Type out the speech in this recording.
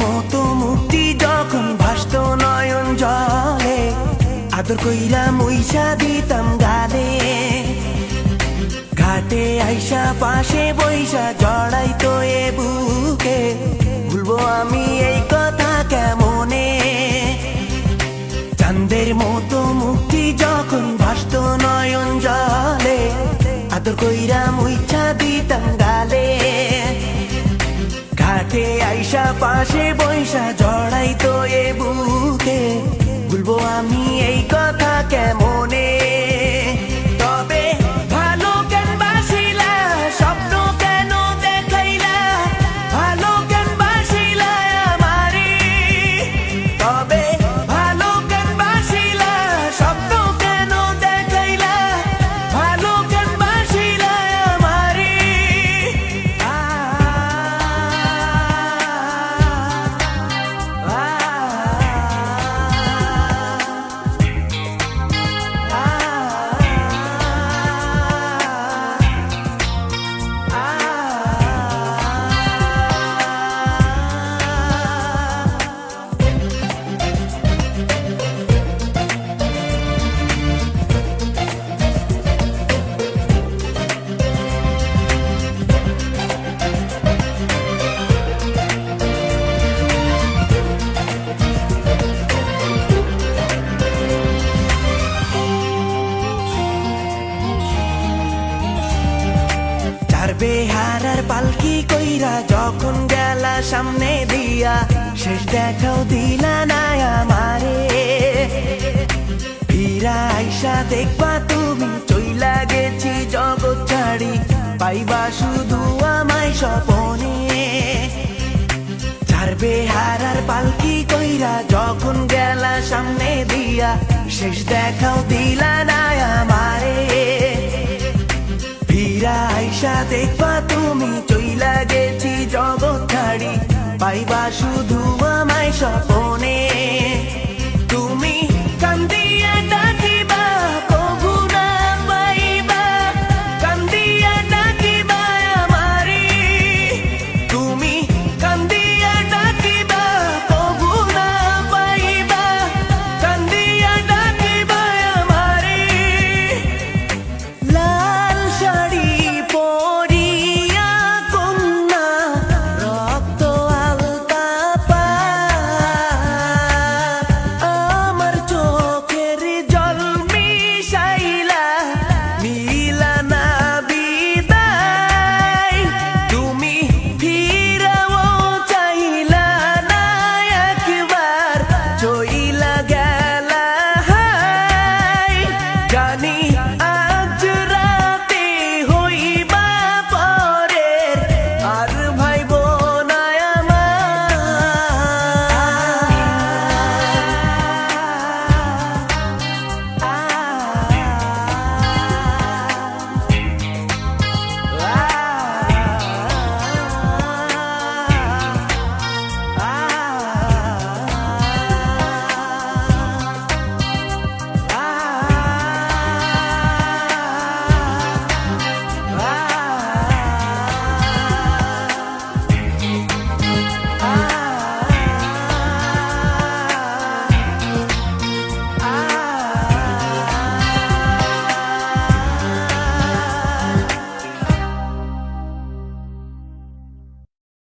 মতো মুক্তি যখন ভাসত নয়ন জলে, আদর কইরা মুইসা দিতাম গালে। ঘাটে আইসা পাশে বইসা জড়াইতো এ বুকে, ভুলবো আমি এই কথা কেমনে। চাঁদের মতো মুক্তি যখন ভাসত নয়ন জলে, আদর কইরা মুইসা দিতাম গালে। ঘাটে আইসা পাশে বইসা জড়াইতো এ বুকে, ভুলবো আমি এই কথা কেমনে। তবে ভালো কেন বাসিলা, স্বপ্ন কেন দেখাইলা, ভালো কেন বাসিলা আমারে। তবে ভালো কেন বাসিলা, স্বপ্ন কেন দেখাইলা, ভালো কেন বাসিলা আমারে। বেহারার পালকি কইরা যখন গেলা সামনে দিয়া, শেষ দেখাও দিলা না আমারে। ফিরা আইসা দেখবা তুমি চইলা গেছি জগৎ ছাড়ি, পাইবা শুধু আমায় স্বপনে। চার বেহারার পালকি কইরা যখন গেলা সামনে দিয়া, শেষ দেখাও দিলা না আমারে। ফিরা আইসা দেখবা তুমি চইলা গেছি জগৎ ছাড়ি, পাইবা শুধু